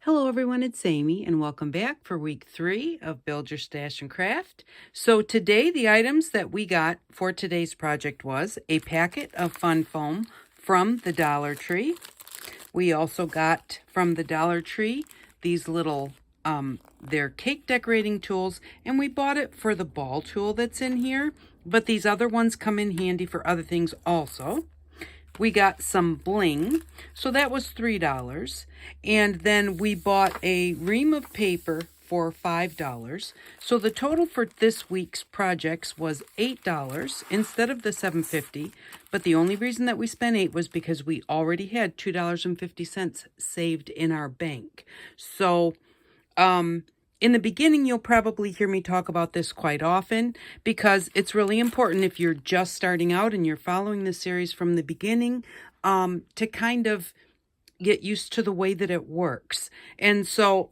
Hello everyone, it's Amy and welcome back for week 3 of Build Your Stash and Craft. So today the items that we got for today's project was a packet of fun foam from the Dollar Tree. We also got from the Dollar Tree these little, they're cake decorating tools, and we bought it for the ball tool that's in here, but these other ones come in handy for other things also. We got some bling, so that was $3. And then we bought a ream of paper for $5. So the total for this week's projects was $8 instead of the $7.50. But the only reason that we spent $8 was because we already had $2.50 saved in our bank. So, in the beginning, you'll probably hear me talk about this quite often because it's really important if you're just starting out and you're following the series from the beginning to kind of get used to the way that it works. And so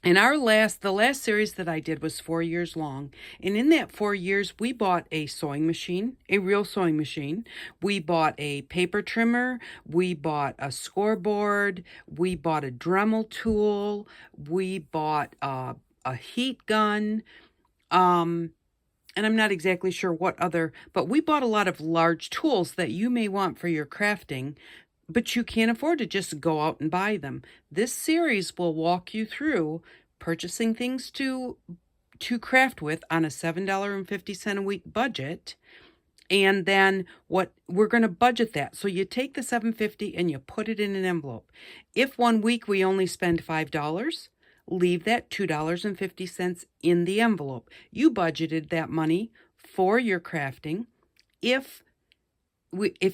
in the last series that I did was 4 years long. And in that 4 years, we bought a sewing machine, a real sewing machine. We bought a paper trimmer. We bought a scoreboard. We bought a Dremel tool. We bought a heat gun. And I'm not exactly sure what other, but we bought a lot of large tools that you may want for your crafting, but you can't afford to just go out and buy them. This series will walk you through purchasing things to craft with on a $7.50 a week budget. And then what we're going to budget that. So you take the $7.50 and you put it in an envelope. If 1 week we only spend $5, leave that $2.50 in the envelope. You budgeted that money for your crafting. If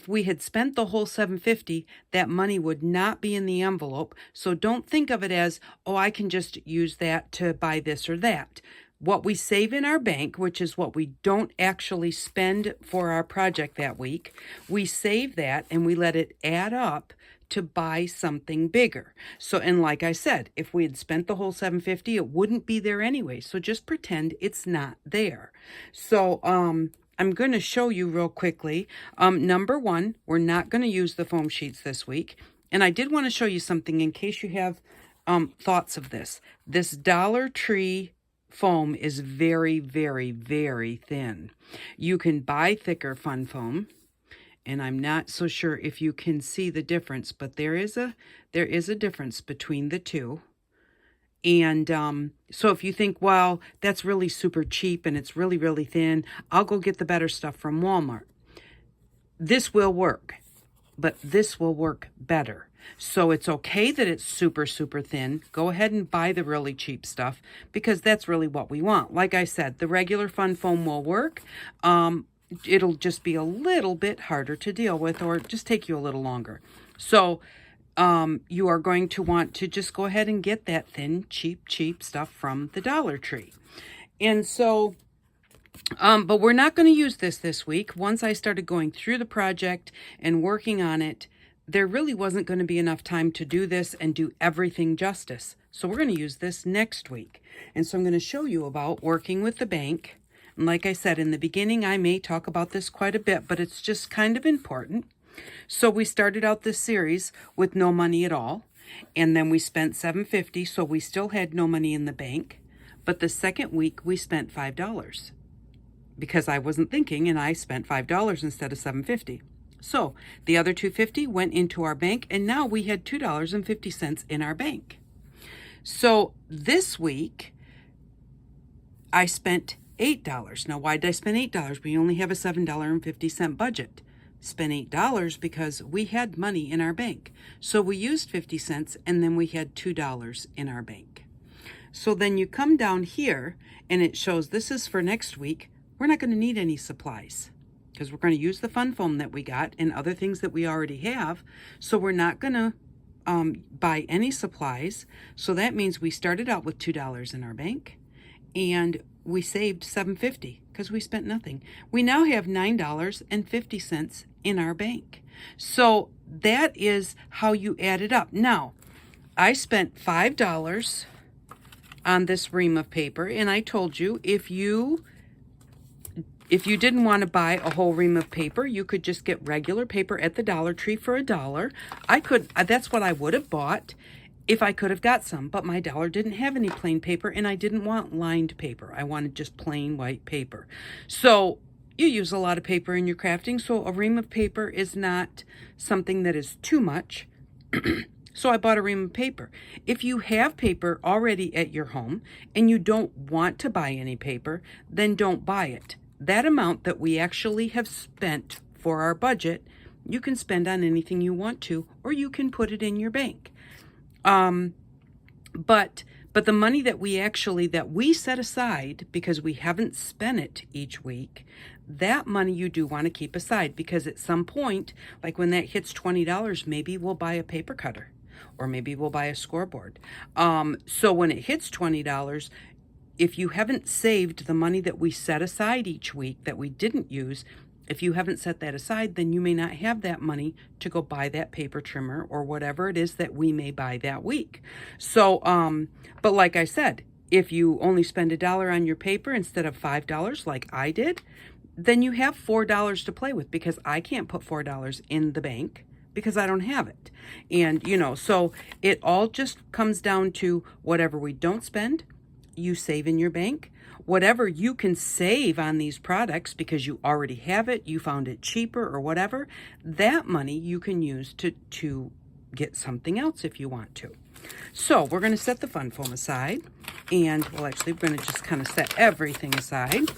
we had spent the whole $7.50, that money would not be in the envelope. So don't think of it as, oh, I can just use that to buy this or that. What we save in our bank, which is what we don't actually spend for our project that week, we save that and we let it add up to buy something bigger. So, and like I said, if we had spent the whole $7.50, it wouldn't be there anyway. So just pretend it's not there. So, I'm going to show you real quickly. Number one, we're not going to use the foam sheets this week. And I did want to show you something in case you have thoughts of this. This Dollar Tree foam is very, very, very thin. You can buy thicker fun foam. And I'm not so sure if you can see the difference, but there is a difference between the two. And so if you think, well, that's really super cheap and it's really, really thin, I'll go get the better stuff from Walmart. This will work, but this will work better. So it's okay that it's super, super thin. Go ahead and buy the really cheap stuff because that's really what we want. Like I said, the regular fun foam will work. It'll just be a little bit harder to deal with or just take you a little longer. So you are going to want to just go ahead and get that thin, cheap stuff from the Dollar Tree. And so, but we're not going to use this week. Once I started going through the project and working on it, there really wasn't going to be enough time to do this and do everything justice. So we're going to use this next week. And so I'm going to show you about working with the bank. And like I said, in the beginning, I may talk about this quite a bit, but it's just kind of important. So we started out this series with no money at all, and then we spent $7.50, so we still had no money in the bank. But the second week we spent $5 because I wasn't thinking, and I spent $5 instead of $7.50. So the other $2.50 went into our bank, and now we had $2.50 in our bank. So this week I spent $8. Now, why did I spend $8? We only have a $7.50 budget. Spent $8 because we had money in our bank. So we used 50 cents and then we had $2 in our bank. So then you come down here and it shows this is for next week. We're not going to need any supplies because we're going to use the fun foam that we got and other things that we already have. So we're not going to buy any supplies. So that means we started out with $2 in our bank and we saved $7.50 because we spent nothing. We now have $9.50 in our bank. So that is how you add it up. Now, I spent $5 on this ream of paper, and I told you if you didn't want to buy a whole ream of paper, you could just get regular paper at the Dollar Tree for $1. That's what I would have bought. if I could have got some, but my dollar didn't have any plain paper, and I didn't want lined paper. I wanted just plain white paper. So you use a lot of paper in your crafting, so a ream of paper is not something that is too much. So I bought a ream of paper. If you have paper already at your home and you don't want to buy any paper, then don't buy it. That amount that we actually have spent for our budget, you can spend on anything you want to, or you can put it in your bank. But the money that we set aside, because we haven't spent it each week, that money you do want to keep aside, because at some point, like when that hits $20, maybe we'll buy a paper cutter, or maybe we'll buy a scoreboard. So when it hits $20, if you haven't saved the money that we set aside each week that we didn't use, if you haven't set that aside, then you may not have that money to go buy that paper trimmer or whatever it is that we may buy that week. So, but like I said, if you only spend $1 on your paper instead of $5 like I did, then you have $4 to play with, because I can't put $4 in the bank because I don't have it. And, so it all just comes down to whatever we don't spend, you save in your bank. Whatever you can save on these products because you already have it, you found it cheaper or whatever, that money you can use to get something else if you want to. So we're going to set the fun foam aside, and well, actually we're going to just kind of set everything aside.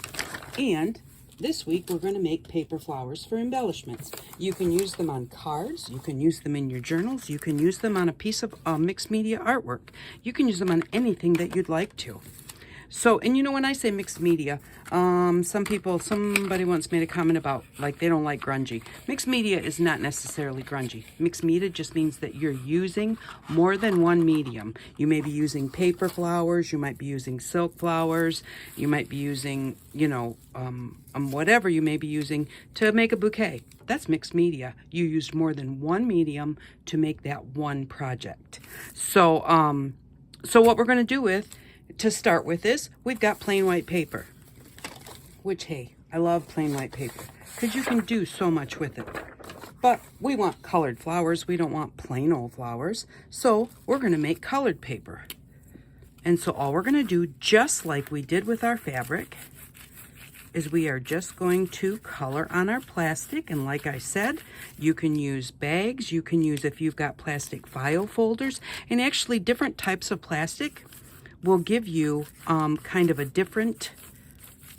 And this week we're going to make paper flowers for embellishments. You can use them on cards, you can use them in your journals, you can use them on a piece of mixed media artwork. You can use them on anything that you'd like to. So, and when I say mixed media, somebody once made a comment about, like, they don't like grungy. Mixed media is not necessarily grungy. Mixed media just means that you're using more than one medium. You may be using paper flowers, you might be using silk flowers, you might be using, whatever you may be using to make a bouquet. That's mixed media. You used more than one medium to make that one project. So, what we're going to do to start with this, we've got plain white paper, which, hey, I love plain white paper because you can do so much with it. But we want colored flowers. We don't want plain old flowers. So we're going to make colored paper. And so all we're going to do, just like we did with our fabric, is we are just going to color on our plastic. And like I said, you can use bags. You can use, if you've got plastic file folders, and actually different types of plastic will give you kind of a different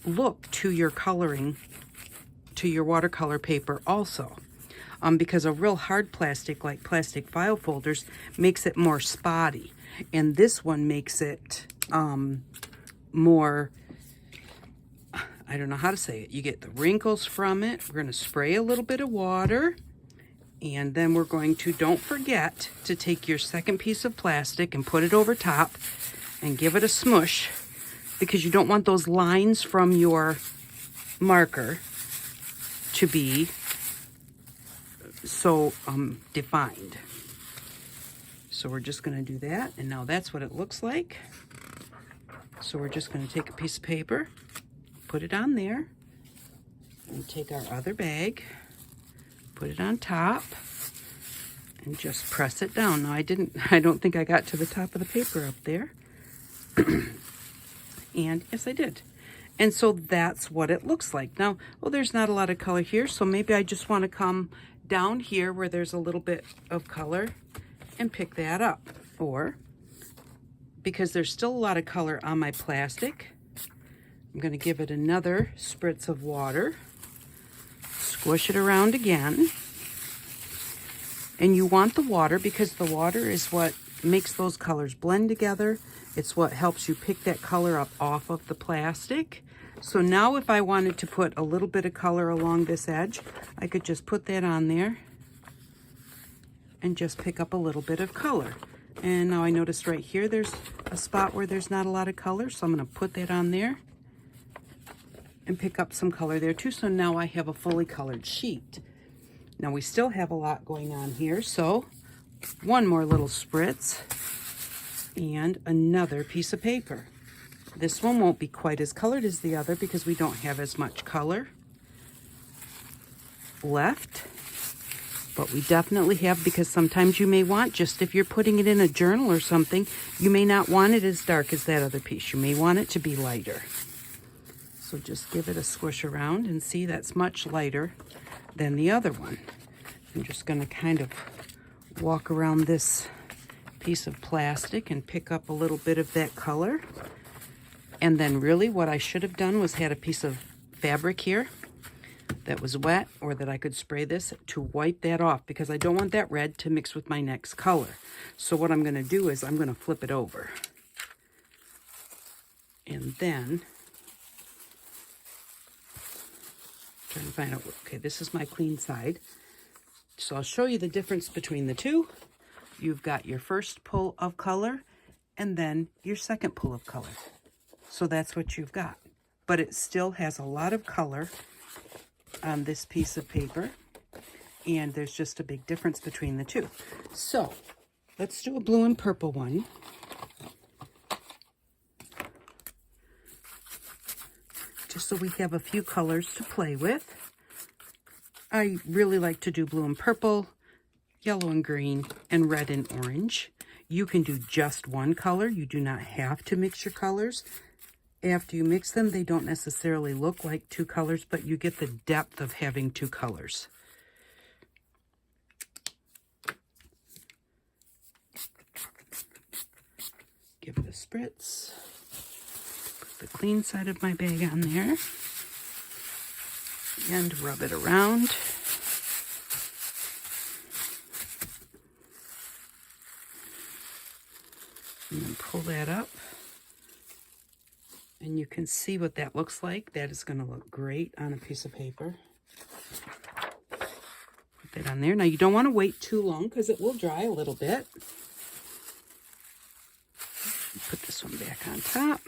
look to your coloring, to your watercolor paper also. Because a real hard plastic, like plastic file folders, makes it more spotty. And this one makes it more, I don't know how to say it. You get the wrinkles from it. We're going to spray a little bit of water. And then we're going to, don't forget to take your second piece of plastic and put it over top and give it a smush, because you don't want those lines from your marker to be so defined. So we're just going to do that, and now that's what it looks like. So we're just going to take a piece of paper, put it on there, and take our other bag, put it on top, and just press it down. Now I don't think I got to the top of the paper up there. And yes, I did. And so that's what it looks like. Now, well, there's not a lot of color here, so maybe I just want to come down here where there's a little bit of color and pick that up. Or, because there's still a lot of color on my plastic, I'm going to give it another spritz of water, squish it around again. And you want the water because the water is what makes those colors blend together. It's what helps you pick that color up off of the plastic. So now if I wanted to put a little bit of color along this edge, I could just put that on there and just pick up a little bit of color. And now I noticed right here there's a spot where there's not a lot of color, so I'm going to put that on there and pick up some color there too. So now I have a fully colored sheet. Now we still have a lot going on here, so one more little spritz and another piece of paper. This one won't be quite as colored as the other because we don't have as much color left. But we definitely have, because sometimes you may want, just if you're putting it in a journal or something, you may not want it as dark as that other piece. You may want it to be lighter. So just give it a squish around and see that's much lighter than the other one. I'm just going to kind of walk around this piece of plastic and pick up a little bit of that color. And then really what I should have done was had a piece of fabric here that was wet, or that I could spray this to wipe that off, because I don't want that red to mix with my next color. So what I'm going to do is I'm going to flip it over. And then trying to find out, okay, this is my clean side. So I'll show you the difference between the two. You've got your first pull of color and then your second pull of color. So that's what you've got. But it still has a lot of color on this piece of paper, and there's just a big difference between the two. So let's do a blue and purple one. Just so we have a few colors to play with. I really like to do blue and purple, yellow and green, and red and orange. You can do just one color. You do not have to mix your colors. After you mix them, they don't necessarily look like two colors, but you get the depth of having two colors. Give it a spritz. Put the clean side of my bag on there. And rub it around. And then pull that up. And you can see what that looks like. That is going to look great on a piece of paper. Put that on there. Now you don't want to wait too long because it will dry a little bit. Put this one back on top.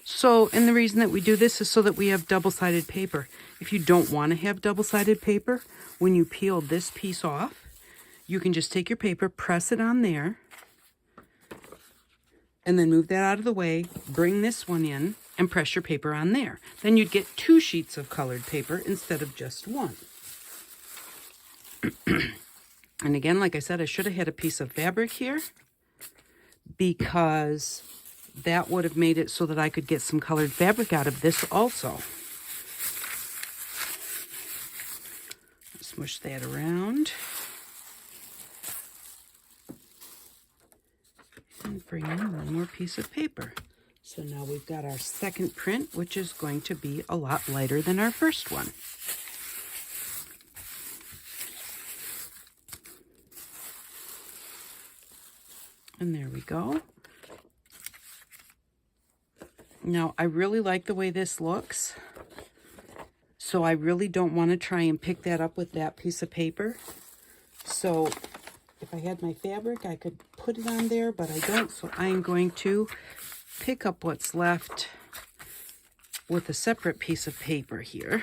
So, and the reason that we do this is so that we have double-sided paper. If you don't want to have double-sided paper, when you peel this piece off, you can just take your paper, press it on there, and then move that out of the way, bring this one in, and press your paper on there. Then you'd get 2 sheets of colored paper instead of just one. And again, like I said, I should have had a piece of fabric here, because that would have made it so that I could get some colored fabric out of this also. Smush that around. And bring in one more piece of paper. So now we've got our second print, which is going to be a lot lighter than our first one. And there we go. Now, I really like the way this looks. So I really don't want to try and pick that up with that piece of paper. So if I had my fabric, I could put it on there, but I don't. So I'm going to pick up what's left with a separate piece of paper here.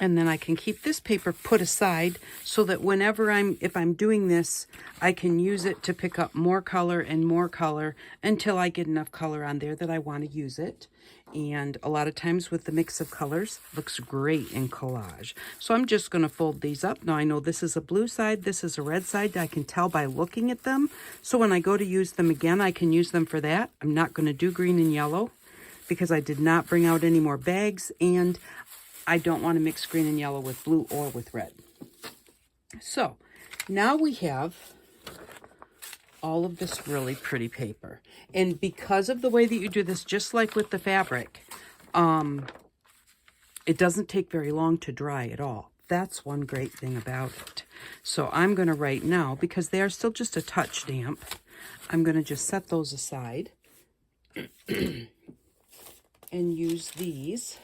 And then I can keep this paper put aside so that whenever if I'm doing this, I can use it to pick up more color and more color until I get enough color on there that I want to use it. And a lot of times with the mix of colors, looks great in collage. So I'm just going to fold these up. Now I know this is a blue side, this is a red side. I can tell by looking at them. So when I go to use them again, I can use them for that. I'm not going to do green and yellow because I did not bring out any more bags, and I don't want to mix green and yellow with blue or with red. So now we have all of this really pretty paper. And because of the way that you do this, just like with the fabric, it doesn't take very long to dry at all. That's one great thing about it. So I'm going to right now, because they are still just a touch damp, I'm going to just set those aside and use these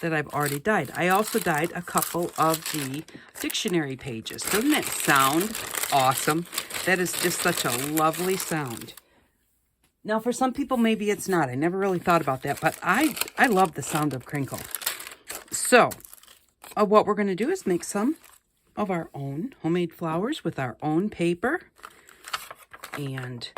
that I've already dyed. I also dyed a couple of the dictionary pages. Doesn't that sound awesome? That is just such a lovely sound. Now, for some people, maybe it's not. I never really thought about that, but I love the sound of crinkle. So, what we're going to do is make some of our own homemade flowers with our own paper. And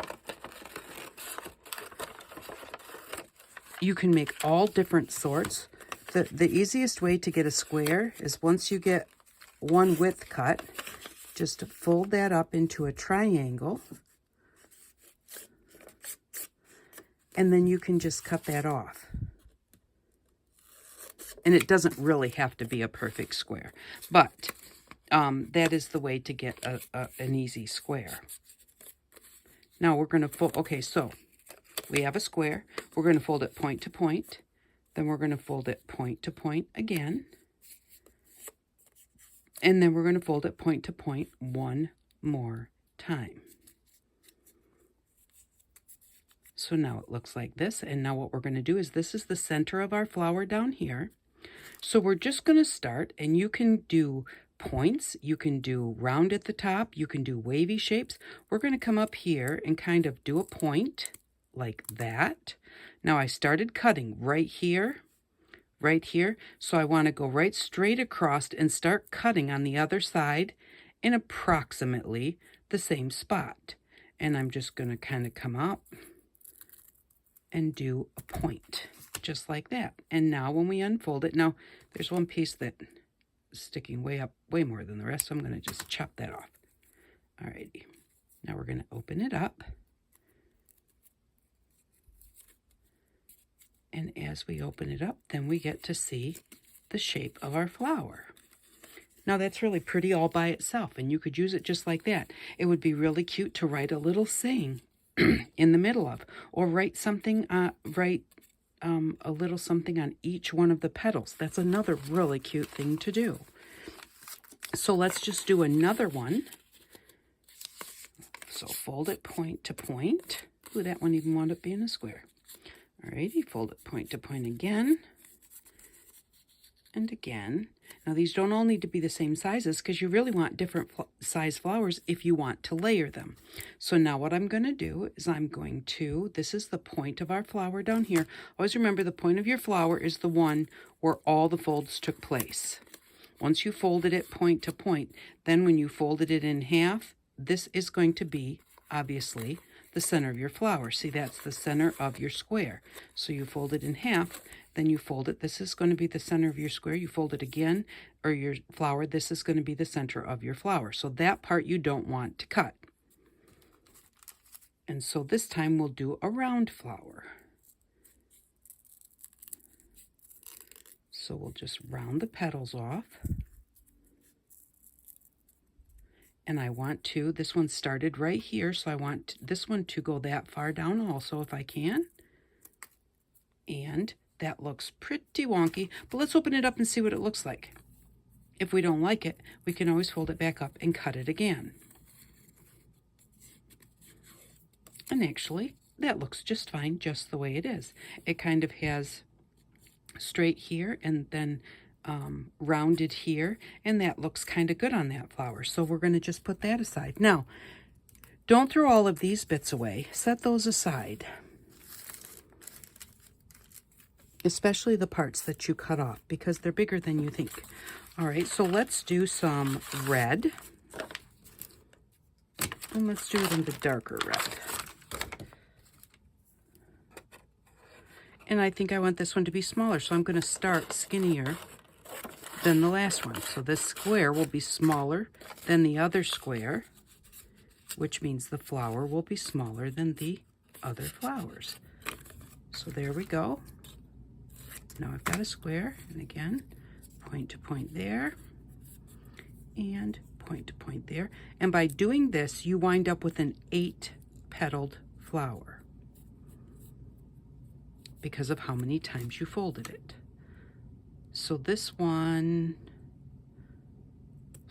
you can make all different sorts. The easiest way to get a square is once you get one width cut, just fold that up into a triangle. And then you can just cut that off. And it doesn't really have to be a perfect square, but that is the way to get an easy square. Now we're going to fold, okay, so we have a square. We're going to fold it point to point. Then we're going to fold it point to point again. And then we're going to fold it point to point one more time. So now it looks like this. And now what we're going to do is this is the center of our flower down here. So we're just going to start, and you can do points, you can do round at the top, you can do wavy shapes. We're going to come up here and kind of do a point like that. Now I started cutting right here, so I want to go right straight across and start cutting on the other side in approximately the same spot. And I'm just going to kind of come up and do a point just like that. And now when we unfold it, now there's one piece that is sticking way up, way more than the rest, so I'm going to just chop that off. Alrighty, now we're going to open it up. And as we open it up, then we get to see the shape of our flower. Now that's really pretty all by itself, and you could use it just like that. It would be really cute to write a little saying in the middle of, or write something, a little something on each one of the petals. That's another really cute thing to do. So let's just do another one. So fold it point to point. Ooh, that one even wound up being a square. Alrighty, fold it point to point again. And again. Now these don't all need to be the same sizes because you really want different size flowers if you want to layer them. So now what I'm going to do is this is the point of our flower down here. Always remember the point of your flower is the one where all the folds took place. Once you folded it point to point, then when you folded it in half, this is going to be, obviously, the center of your flower. See, that's the center of your square. So you fold it in half, then you fold it. This is going to be the center of your square. You fold it again, or your flower. This is going to be the center of your flower. So that part you don't want to cut. And so this time we'll do a round flower. So we'll just round the petals off. And I want to, this one started right here, so I want this one to go that far down also if I can. And that looks pretty wonky, but let's open it up and see what it looks like. If we don't like it, we can always fold it back up and cut it again. And actually, that looks just fine, just the way it is. It kind of has straight here and then rounded here, and that looks kind of good on that flower. So we're going to just put that aside. Now, don't throw all of these bits away. Set those aside, especially the parts that you cut off because they're bigger than you think. All right, so let's do some red, and let's do it in the darker red. And I think I want this one to be smaller, so I'm going to start skinnier than the last one. So this square will be smaller than the other square, which means the flower will be smaller than the other flowers. So there we go. Now I've got a square, and again, point to point there, and point to point there. And by doing this, you wind up with an 8-petaled flower because of how many times you folded it. So this one,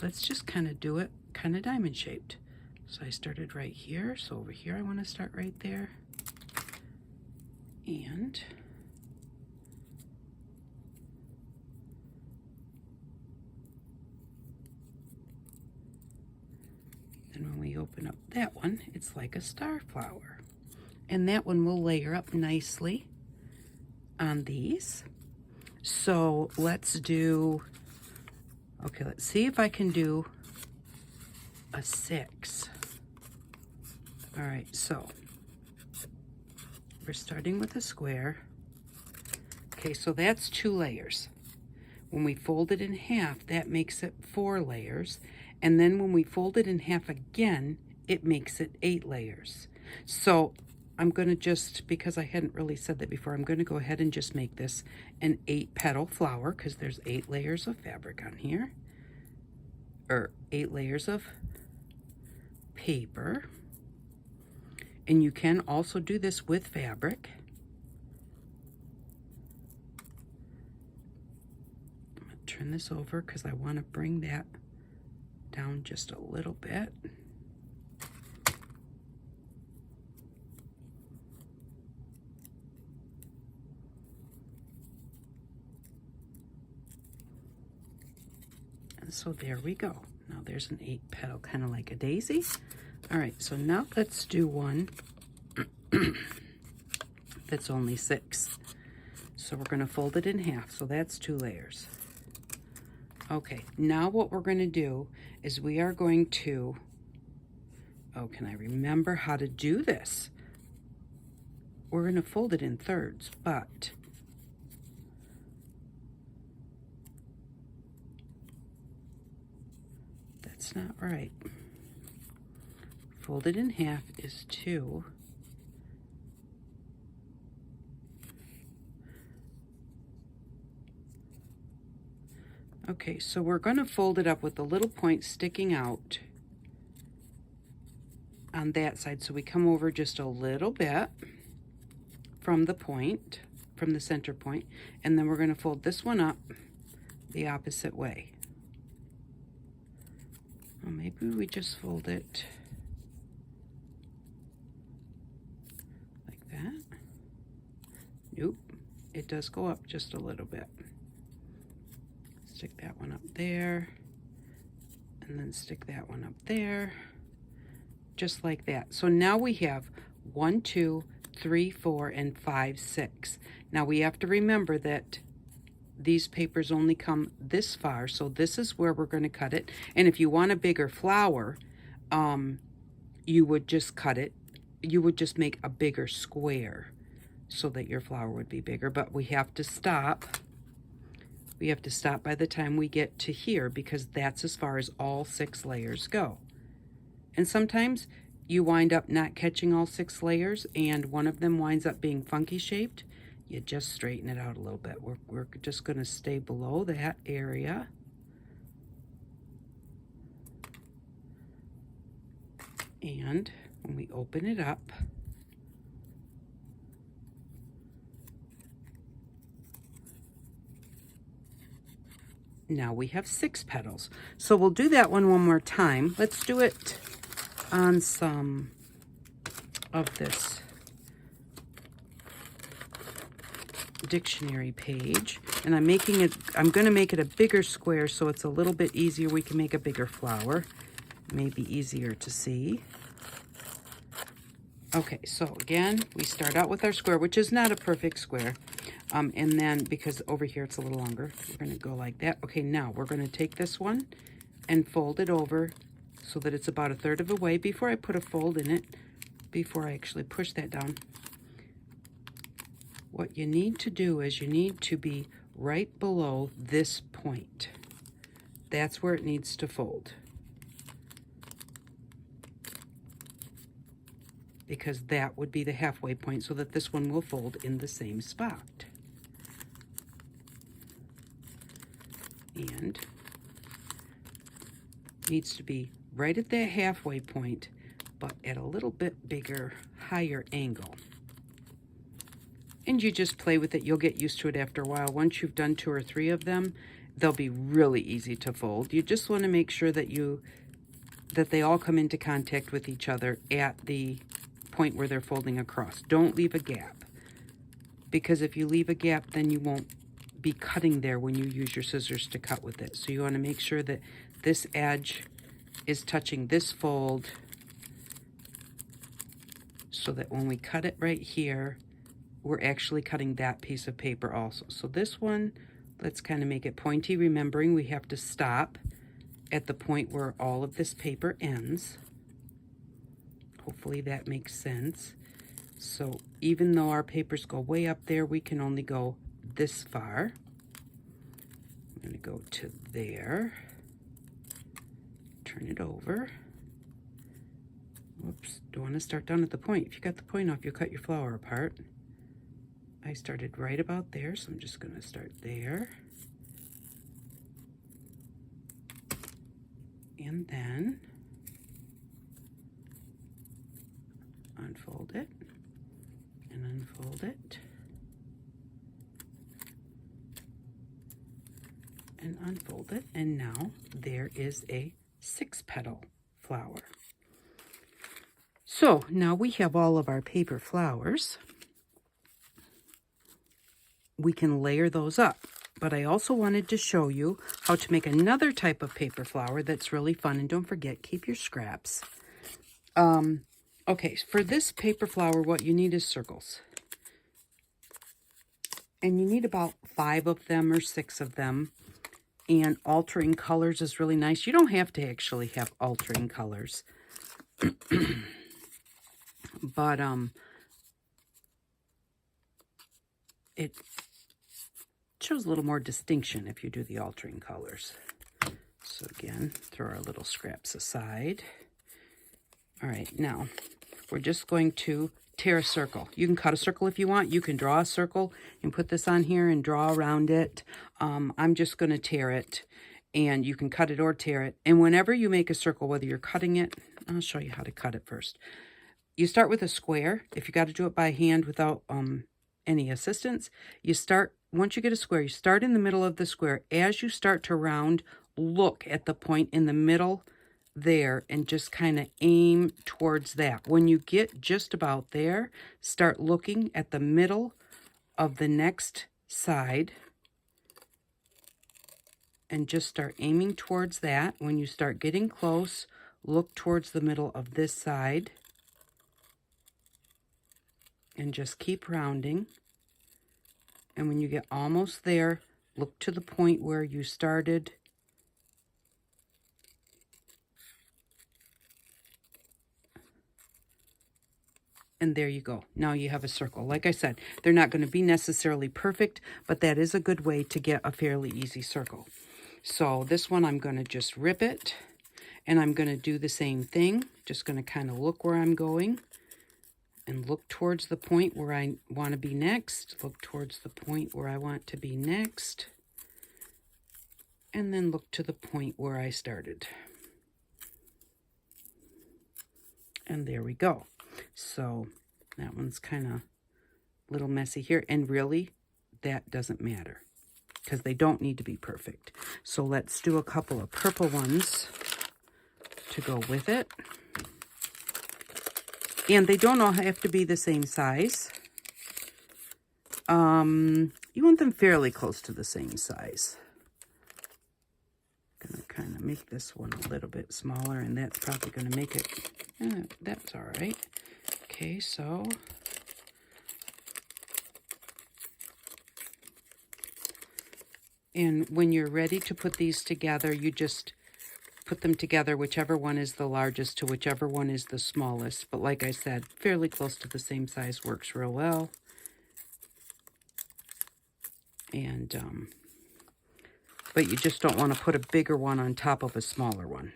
let's just kind of do it kind of diamond shaped. So I started right here, so over here I want to start right there. And then when we open up that one, it's like a star flower. And that one will layer up nicely on these. So let's do, okay, let's see if I can do a 6. All right, so we're starting with a square. Okay, so that's 2 layers. When we fold it in half, that makes it 4 layers. And then when we fold it in half again, it makes it 8 layers. So I'm going to just, because I hadn't really said that before, I'm going to go ahead and just make this an 8-petal flower, because there's 8 layers of fabric on here. Or 8 layers of paper. And you can also do this with fabric. I'm going to turn this over because I want to bring that down just a little bit. And so there we go. Now there's an 8-petal, kind of like a daisy. All right, so now let's do one that's only 6. So we're going to fold it in half, so that's 2 layers. Okay, now what we're going to do is we are going to, oh, can I remember how to do this? We're going to fold it in thirds, but that's not right. Folded in half is 2. Okay, so we're going to fold it up with the little point sticking out on that side. So we come over just a little bit from the point, from the center point, and then we're going to fold this one up the opposite way. Well, maybe we just fold it like that. Nope, it does go up just a little bit. Stick that one up there, and then stick that one up there, just like that. So now we have 1, 2, 3, 4, and 5, 6. Now we have to remember that these papers only come this far, so this is where we're going to cut it. And if you want a bigger flower, you would just cut it. You would just make a bigger square so that your flower would be bigger. But we have to stop. We have to stop by the time we get to here, because that's as far as all 6 layers go. And sometimes you wind up not catching all 6 layers and one of them winds up being funky shaped. You just straighten it out a little bit. We're just going to stay below that area. And when we open it up, now we have 6 petals. So we'll do that one more time. Let's do it on some of this dictionary page. And I'm going to make it a bigger square so it's a little bit easier. We can make a bigger flower. Maybe easier to see. Okay, so again, we start out with our square, which is not a perfect square. And then, because over here it's a little longer, we're going to go like that. Okay, now we're going to take this one and fold it over so that it's about 1/3 of the way. Before I put a fold in it, before I actually push that down, what you need to do is you need to be right below this point. That's where it needs to fold, because that would be the halfway point, so that this one will fold in the same spot. And needs to be right at that halfway point, but at a little bit bigger, higher angle. And you just play with it. You'll get used to it after a while. Once you've done 2 or 3 of them, they'll be really easy to fold. You just want to make sure that they all come into contact with each other at the point where they're folding across. Don't leave a gap, because if you leave a gap, then you won't be cutting there when you use your scissors to cut with it. So you want to make sure that this edge is touching this fold, so that when we cut it right here, we're actually cutting that piece of paper also. So this one, let's kind of make it pointy, remembering we have to stop at the point where all of this paper ends. Hopefully that makes sense. So even though our papers go way up there, we can only go this far. I'm going to go to there. Turn it over. Whoops, don't want to start down at the point. If you cut the point off, you'll cut your flower apart. I started right about there, so I'm just going to start there. And then unfold it and unfold it and unfold it. And now there is a 6-petal flower. So now we have all of our paper flowers. We can layer those up. But I also wanted to show you how to make another type of paper flower that's really fun. And don't forget, keep your scraps. Okay, for this paper flower, what you need is circles. And you need about 5 of them or 6 of them. And altering colors is really nice. You don't have to actually have altering colors. But it shows a little more distinction if you do the altering colors. So again, throw our little scraps aside. All right, now we're just going to tear a circle. You can cut a circle if you want. You can draw a circle and put this on here and draw around it. I'm just going to tear it, and you can cut it or tear it. And whenever you make a circle, whether you're cutting it, I'll show you how to cut it first. You start with a square. If you got to do it by hand without any assistance, you start, once you get a square, you start in the middle of the square. As you start to round, look at the point in the middle there and just kind of aim towards that. When you get just about there, start looking at the middle of the next side and just start aiming towards that. When you start getting close, look towards the middle of this side and just keep rounding. And when you get almost there, look to the point where you started. And there you go. Now you have a circle. Like I said, they're not going to be necessarily perfect, but that is a good way to get a fairly easy circle. So this one, I'm going to just rip it, and I'm going to do the same thing. Just going to kind of look where I'm going and look towards the point where I want to be next. Look towards the point where I want to be next. And then look to the point where I started. And there we go. So that one's kind of a little messy here. And really, that doesn't matter because they don't need to be perfect. So let's do a couple of purple ones to go with it. And they don't all have to be the same size. You want them fairly close to the same size. Gonna kind of make this one a little bit smaller, and that's probably gonna make it, that's all right. Okay, so and when you're ready to put these together, you just put them together, whichever one is the largest to whichever one is the smallest. But like I said, fairly close to the same size works real well. And, but you just don't want to put a bigger one on top of a smaller one.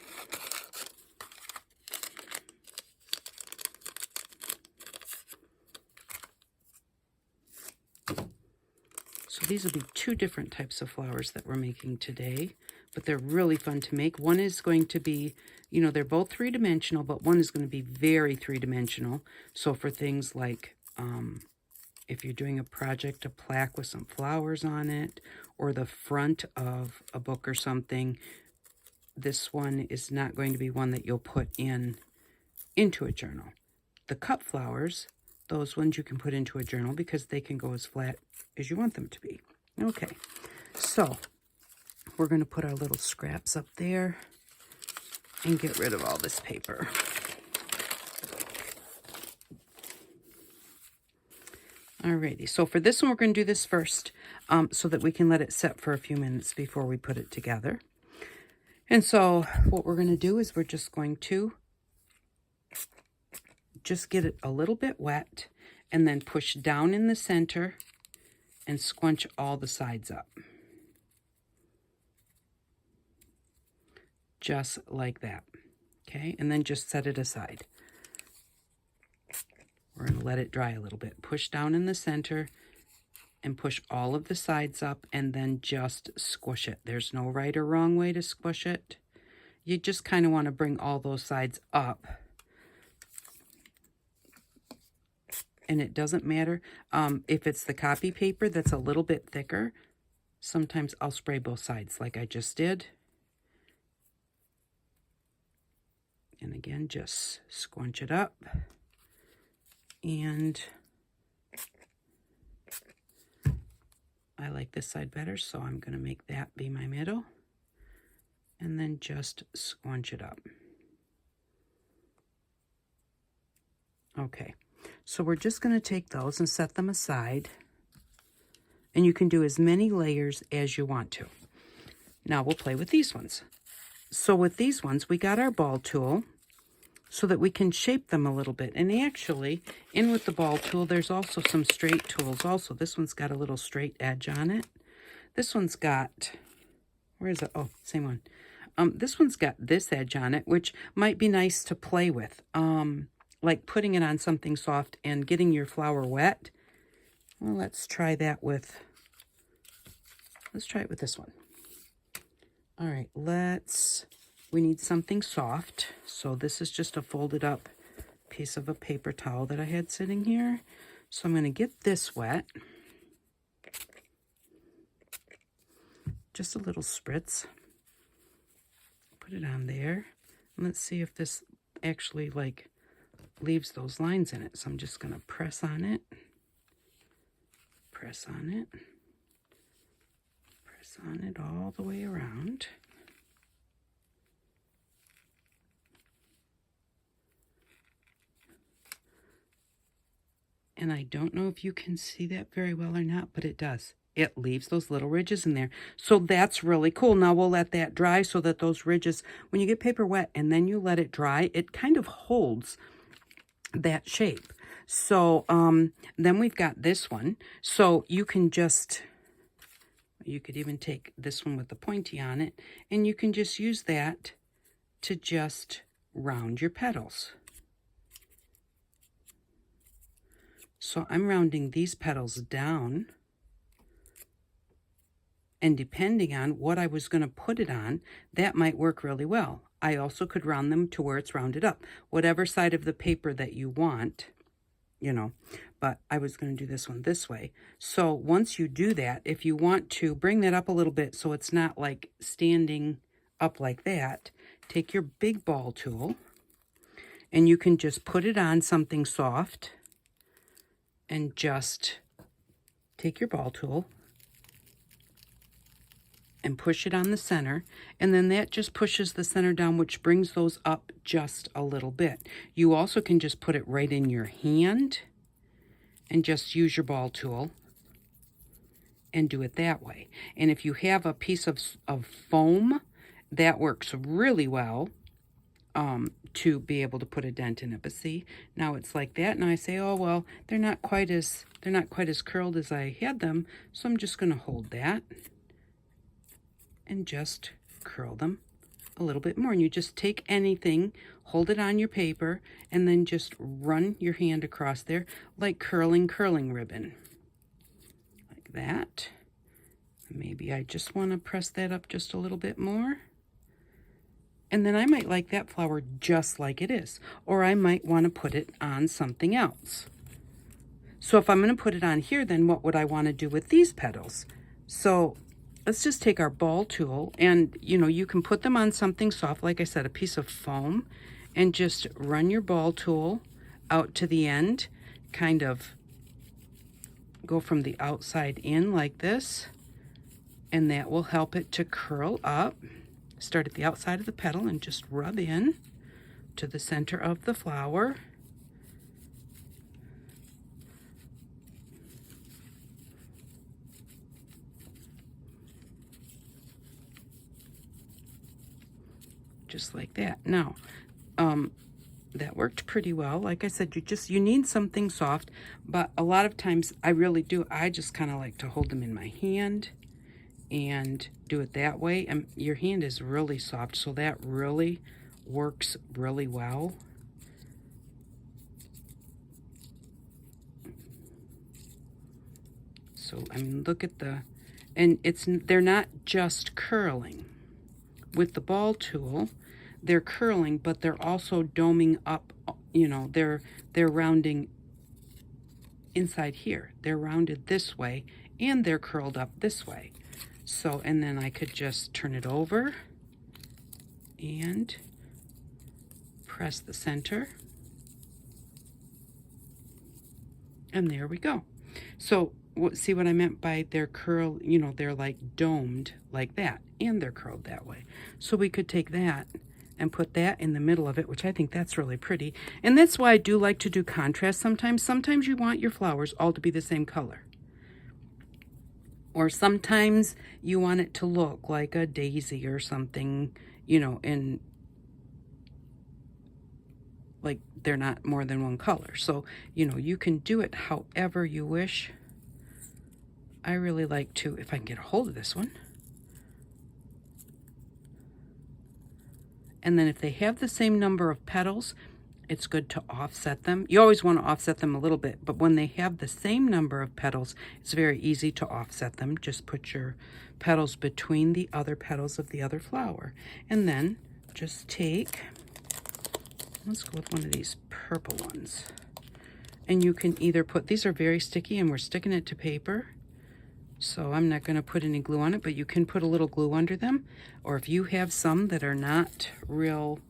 So these will be 2 different types of flowers that we're making today. But they're really fun to make. One is going to be, you know, they're both 3-dimensional, but one is going to be very 3-dimensional. So for things like if you're doing a project, a plaque with some flowers on it, or the front of a book or something, this one is not going to be one that you'll put into a journal. The cut flowers, those ones you can put into a journal because they can go as flat as you want them to be. Okay, so we're going to put our little scraps up there and get rid of all this paper. Alrighty, so for this one, we're going to do this first so that we can let it set for a few minutes before we put it together. And so what we're going to do is we're just going to just get it a little bit wet and then push down in the center and squunch all the sides up. Just like that. Okay, and then just set it aside. We're going to let it dry a little bit. Push down in the center and push all of the sides up and then just squish it. There's no right or wrong way to squish it. You just kind of want to bring all those sides up. And it doesn't matter if it's the copy paper that's a little bit thicker. Sometimes I'll spray both sides like I just did. And again, just squunch it up. And I like this side better, so I'm going to make that be my middle. And then just squunch it up. Okay, so we're just going to take those and set them aside. And you can do as many layers as you want to. Now we'll play with these ones. So with these ones, we got our ball tool so that we can shape them a little bit. And actually, in with the ball tool, there's also some straight tools also. This one's got a little straight edge on it. This one's got, where is it? Oh, same one. This one's got this edge on it, which might be nice to play with. Like putting it on something soft and getting your flower wet. Well, let's try it with this one. All right, we need something soft. So this is just a folded up piece of a paper towel that I had sitting here. So I'm going to get this wet. Just a little spritz. Put it on there. And let's see if this actually like leaves those lines in it. So I'm just going to press on it. Press on it. Press on it all the way around. And I don't know if you can see that very well or not, but it does. It leaves those little ridges in there. So that's really cool. Now we'll let that dry so that those ridges, when you get paper wet and then you let it dry, it kind of holds that shape. So then we've got this one. So you can just, you could even take this one with the pointy on it, and you can just use that to just round your petals. So I'm rounding these petals down, and depending on what I was going to put it on, that might work really well. I also could round them to where it's rounded up, whatever side of the paper that you want, you know, but I was going to do this one this way. So once you do that, if you want to bring that up a little bit so it's not like standing up like that, take your big ball tool and you can just put it on something soft and just take your ball tool and push it on the center, and then that just pushes the center down, which brings those up just a little bit. You also can just put it right in your hand and just use your ball tool and do it that way. And if you have a piece of foam, that works really well to be able to put a dent in it. But see, now it's like that, and I say, oh well, they're not quite as curled as I had them, so I'm just going to hold that and just curl them a little bit more. And you just take anything, hold it on your paper, and then just run your hand across there like curling ribbon. Like that. Maybe I just want to press that up just a little bit more. And then I might like that flower just like it is. Or I might want to put it on something else. So if I'm going to put it on here, then what would I want to do with these petals? So let's just take our ball tool, and you can put them on something soft, like I said, a piece of foam, and just run your ball tool out to the end, kind of go from the outside in like this, and that will help it to curl up. Start at the outside of the petal and just rub in to the center of the flower. Just like that. Now, that worked pretty well. Like I said, you need something soft, but a lot of times I really do. I just kind of like to hold them in my hand and do it that way. And your hand is really soft, so that really works really well. So I mean, look at the, and they're not just curling. With the ball tool, they're curling, but they're also doming up, you know, they're rounding inside here. They're rounded this way, and they're curled up this way. So, and then I could just turn it over and press the center. And there we go. So, see what I meant by they're curl, you know, they're like domed like that, and they're curled that way. So we could take that and put that in the middle of it, which I think that's really pretty. And that's why I do like to do contrast sometimes. Sometimes you want your flowers all to be the same color. Or sometimes you want it to look like a daisy or something, you know, and like they're not more than one color. So, you know, you can do it however you wish. I really like to, if I can get a hold of this one. And then if they have the same number of petals, it's good to offset them. You always want to offset them a little bit, but when they have the same number of petals, it's very easy to offset them. Just put your petals between the other petals of the other flower. And then just take, let's go with one of these purple ones. And you can either put, these are very sticky and we're sticking it to paper. So I'm not going to put any glue on it, but you can put a little glue under them. Or if you have some that are not real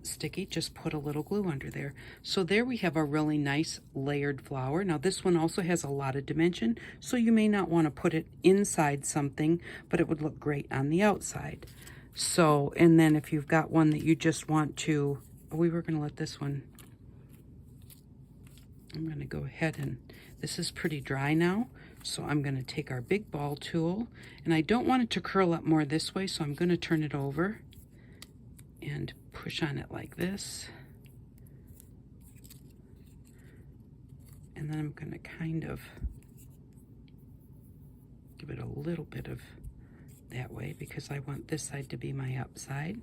sticky, just put a little glue under there. So there we have a really nice layered flower. Now this one also has a lot of dimension, so you may not want to put it inside something, but it would look great on the outside. So, and then if you've got one that you just want to, we were going to let this one, I'm going to go ahead and, this is pretty dry now. So I'm going to take our big ball tool, and I don't want it to curl up more this way, so I'm going to turn it over and push on it like this. And then I'm going to kind of give it a little bit of that way because I want this side to be my upside.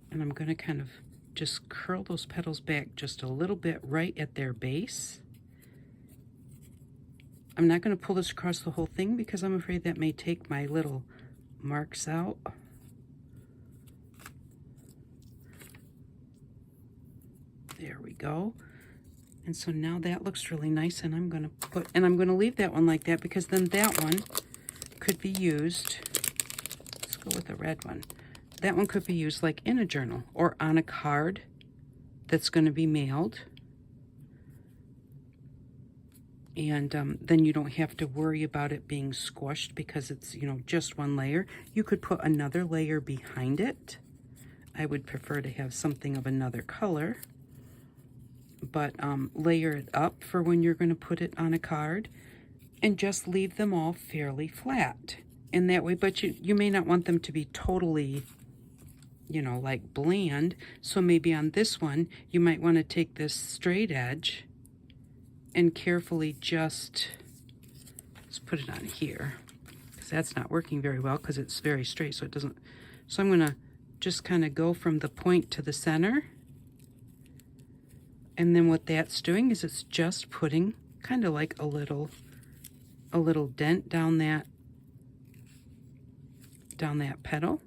And I'm going to kind of just curl those petals back just a little bit right at their base. I'm not going to pull this across the whole thing because I'm afraid that may take my little marks out. There we go. And so now that looks really nice, and I'm going to leave that one like that because then that one could be used. Let's go with the red one. That one could be used like in a journal or on a card that's going to be mailed. And then you don't have to worry about it being squished because it's, you know, just one layer. You could put another layer behind it. I would prefer to have something of another color. But layer it up for when you're going to put it on a card. And just leave them all fairly flat. And that way, but you may not want them to be totally, you know, like bland. So maybe on this one, you might want to take this straight edge and carefully just, let's put it on here, because that's not working very well because it's very straight, so it doesn't, so I'm gonna just kind of go from the point to the center, and then what that's doing is it's just putting kind of like a little dent down that petal.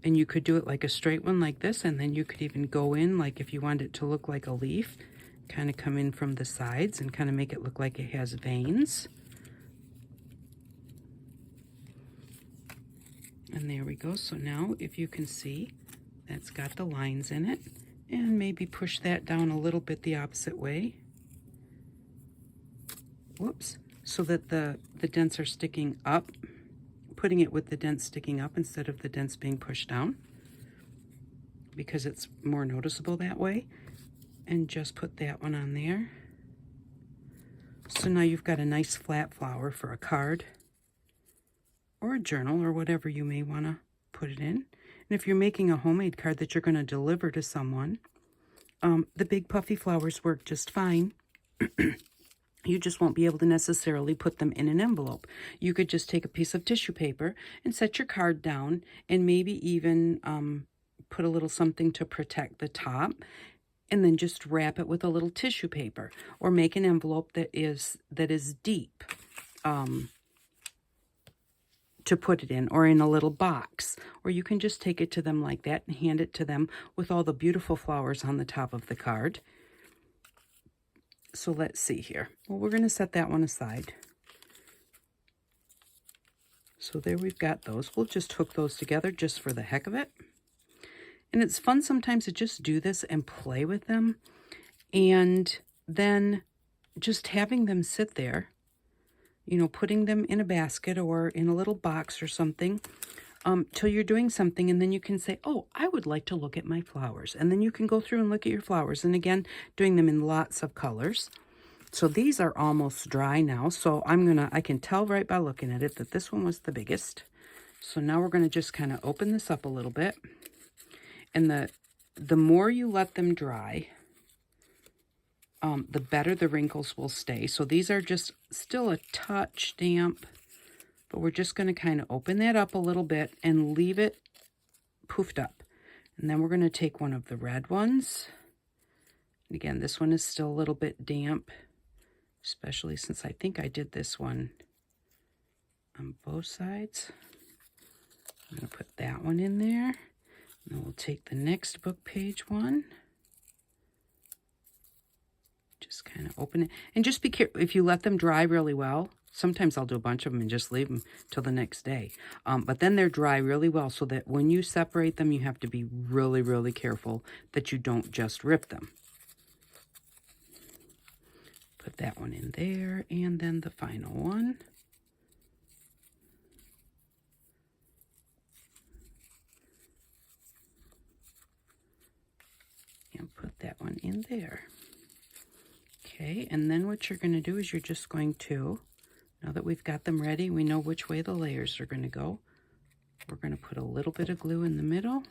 And you could do it like a straight one like this, and then you could even go in, like if you want it to look like a leaf, kind of come in from the sides and kind of make it look like it has veins. And there we go. So now if you can see, that's got the lines in it. And maybe push that down a little bit the opposite way. Whoops. So that the dents are sticking up. Putting it with the dents sticking up instead of the dents being pushed down, because it's more noticeable that way. And just put that one on there. So now you've got a nice flat flower for a card or a journal or whatever you may want to put it in. And if you're making a homemade card that you're going to deliver to someone, the big puffy flowers work just fine. You just won't be able to necessarily put them in an envelope. You could just take a piece of tissue paper and set your card down and maybe even put a little something to protect the top, and then just wrap it with a little tissue paper, or make an envelope that is deep to put it in, or in a little box. Or you can just take it to them like that and hand it to them with all the beautiful flowers on the top of the card. So let's see here. Well, we're going to set that one aside. So there we've got those. We'll just hook those together just for the heck of it. And it's fun sometimes to just do this and play with them. And then just having them sit there, you know, putting them in a basket or in a little box or something till you're doing something. And then you can say, oh, I would like to look at my flowers. And then you can go through and look at your flowers. And again, doing them in lots of colors. So these are almost dry now. So I can tell right by looking at it that this one was the biggest. So now we're going to just kind of open this up a little bit. And the more you let them dry, the better the wrinkles will stay. So these are just still a touch damp, but we're just going to kind of open that up a little bit and leave it poofed up. And then we're going to take one of the red ones. And again, this one is still a little bit damp, especially since I think I did this one on both sides. I'm going to put that one in there. And we'll take the next book page one. Just kind of open it. And just be careful. If you let them dry really well, sometimes I'll do a bunch of them and just leave them till the next day. But then they're dry really well, so that when you separate them, you have to be really, really careful that you don't just rip them. Put that one in there, and then the final one. And put that one in there. Okay, and then what you're going to do is you're just going to, now that we've got them ready, we know which way the layers are going to go. We're going to put a little bit of glue in the middle.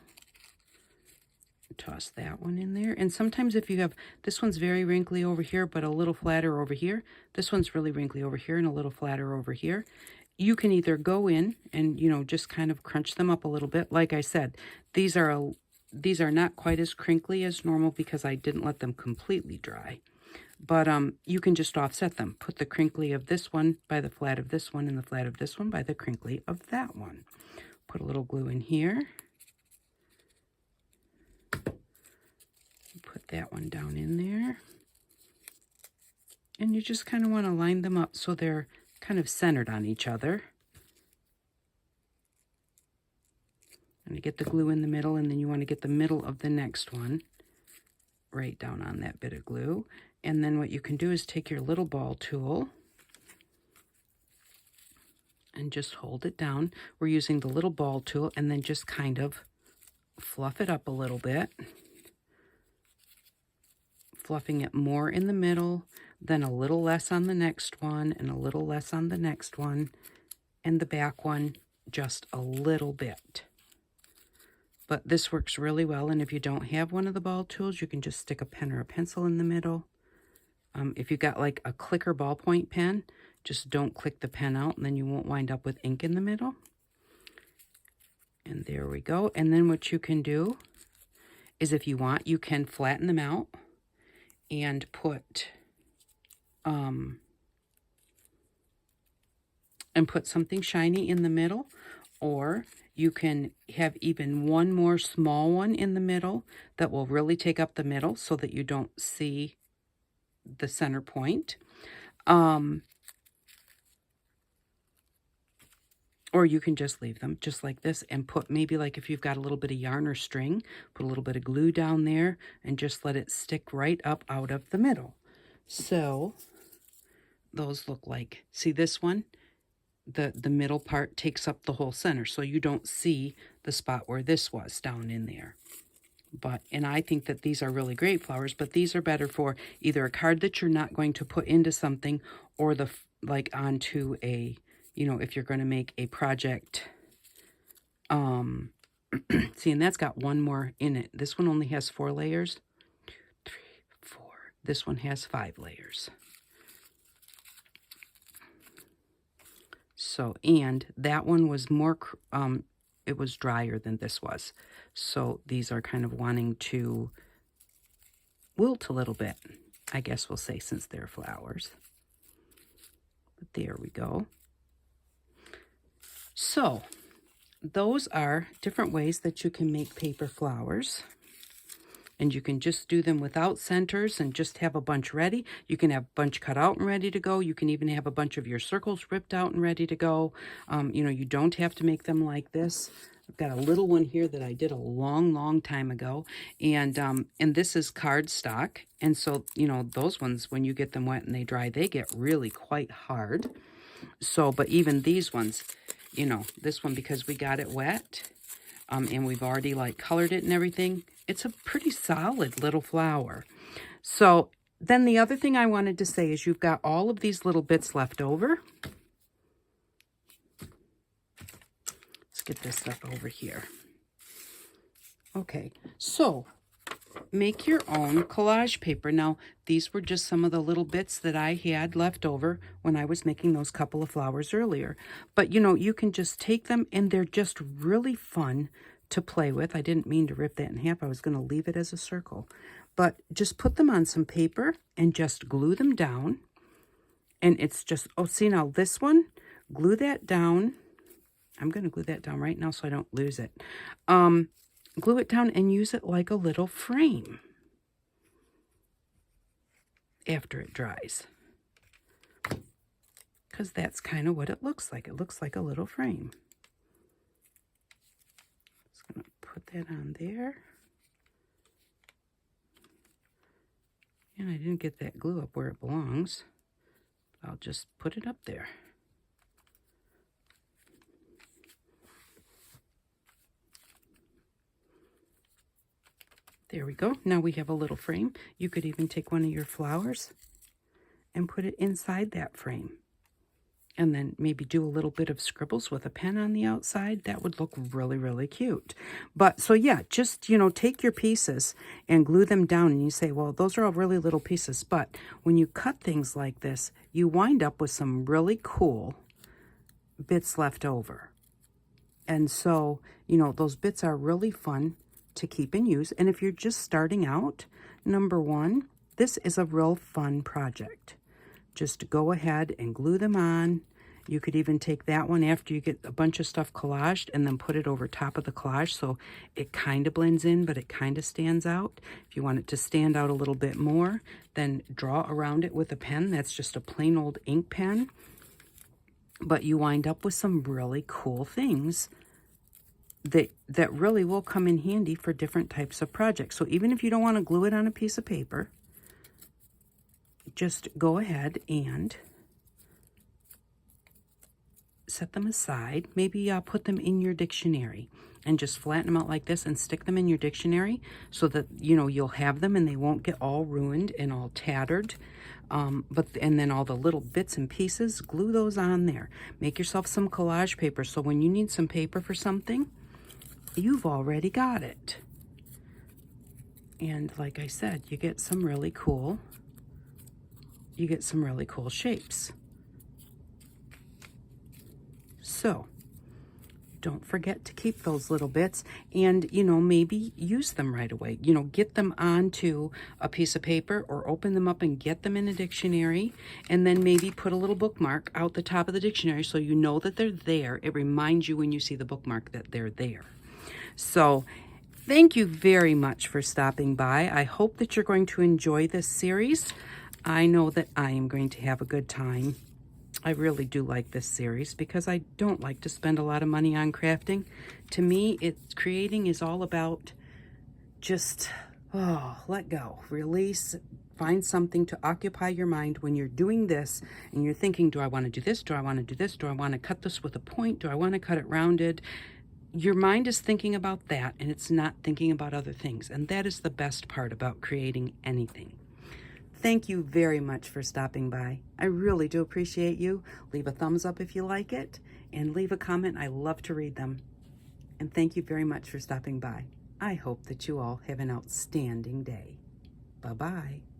Toss that one in there. And sometimes if you have, this one's very wrinkly over here, but a little flatter over here. This one's really wrinkly over here and a little flatter over here. You can either go in and, you know, just kind of crunch them up a little bit. Like I said, these are not quite as crinkly as normal because I didn't let them completely dry. But you can just offset them. Put the crinkly of this one by the flat of this one, and the flat of this one by the crinkly of that one. Put a little glue in here. Put that one down in there. And you just kind of want to line them up so they're kind of centered on each other. And you get the glue in the middle, and then you want to get the middle of the next one right down on that bit of glue. And then what you can do is take your little ball tool and just hold it down. We're using the little ball tool, and then just kind of fluff it up a little bit. Fluffing it more in the middle, then a little less on the next one, and a little less on the next one, and the back one just a little bit. But this works really well, and if you don't have one of the ball tools, you can just stick a pen or a pencil in the middle. If you got like a clicker ballpoint pen, just don't click the pen out, and then you won't wind up with ink in the middle. And there we go. And then what you can do is, if you want, you can flatten them out and put something shiny in the middle, or you can have even one more small one in the middle that will really take up the middle so that you don't see the center point. Or you can just leave them just like this and put, maybe like if you've got a little bit of yarn or string, put a little bit of glue down there and just let it stick right up out of the middle. So those look like, see this one? The middle part takes up the whole center, so you don't see the spot where this was down in there. And I think that these are really great flowers, but these are better for either a card that you're not going to put into something, or like onto a, if you're going to make a project. See, and that's got one more in it. This one only has 4 layers. 3, 4. This one has 5 layers. So, and that one was more, it was drier than this was. So these are kind of wanting to wilt a little bit, I guess we'll say, since they're flowers. But there we go. So those are different ways that you can make paper flowers. And you can just do them without centers and just have a bunch ready. You can have a bunch cut out and ready to go. You can even have a bunch of your circles ripped out and ready to go. You don't have to make them like this. I've got a little one here that I did a long time ago. And this is cardstock. And so, those ones, when you get them wet and they dry, they get really quite hard. So, but even these ones, this one, because we got it wet, and we've already like colored it and everything, it's a pretty solid little flower. So then the other thing I wanted to say is you've got all of these little bits left over. Let's get this stuff over here. Okay, so make your own collage paper. Now, these were just some of the little bits that I had left over when I was making those couple of flowers earlier. But, you can just take them, and they're just really fun to play with. I didn't mean to rip that in half. I was going to leave it as a circle. But just put them on some paper and just glue them down. And it's just, oh, see now this one, glue that down. I'm going to glue that down right now so I don't lose it. Glue it down and use it like a little frame after it dries. Because that's kind of what it looks like. It looks like a little frame. Just going to put that on there. And I didn't get that glue up where it belongs. I'll just put it up there. There we go. Now we have a little frame. You could even take one of your flowers and put it inside that frame. And then maybe do a little bit of scribbles with a pen on the outside. That would look really cute. But so yeah, just, take your pieces and glue them down. And you say, well, those are all really little pieces. But when you cut things like this, you wind up with some really cool bits left over. And so, those bits are really fun to keep and use. And if you're just starting out, number one, this is a real fun project. Just go ahead and glue them on. You could even take that one after you get a bunch of stuff collaged and then put it over top of the collage so it kind of blends in, but it kind of stands out. If you want it to stand out a little bit more, then draw around it with a pen. That's just a plain old ink pen. But you wind up with some really cool things that really will come in handy for different types of projects. So even if you don't want to glue it on a piece of paper, just go ahead and set them aside. Maybe put them in your dictionary and just flatten them out like this and stick them in your dictionary so that, you'll have them and they won't get all ruined and all tattered. And then all the little bits and pieces, glue those on there. Make yourself some collage paper so when you need some paper for something, you've already got it. And like I said, you get some really cool shapes. So don't forget to keep those little bits and, maybe use them right away. Get them onto a piece of paper or open them up and get them in a dictionary, and then maybe put a little bookmark out the top of the dictionary so you know that they're there. It reminds you when you see the bookmark that they're there. So thank you very much for stopping by. I hope that you're going to enjoy this series. I know that I am going to have a good time. I really do like this series because I don't like to spend a lot of money on crafting. To me, creating is all about just, let go, release, find something to occupy your mind when you're doing this and you're thinking, do I want to do this? Do I want to do this? Do I want to cut this with a point? Do I want to cut it rounded? your mind is thinking about that and it's not thinking about other things. And that is the best part about creating anything. Thank you very much for stopping by. I really do appreciate you. Leave a thumbs up if you like it and leave a comment. I love to read them. And thank you very much for stopping by. I hope that you all have an outstanding day. Bye-bye.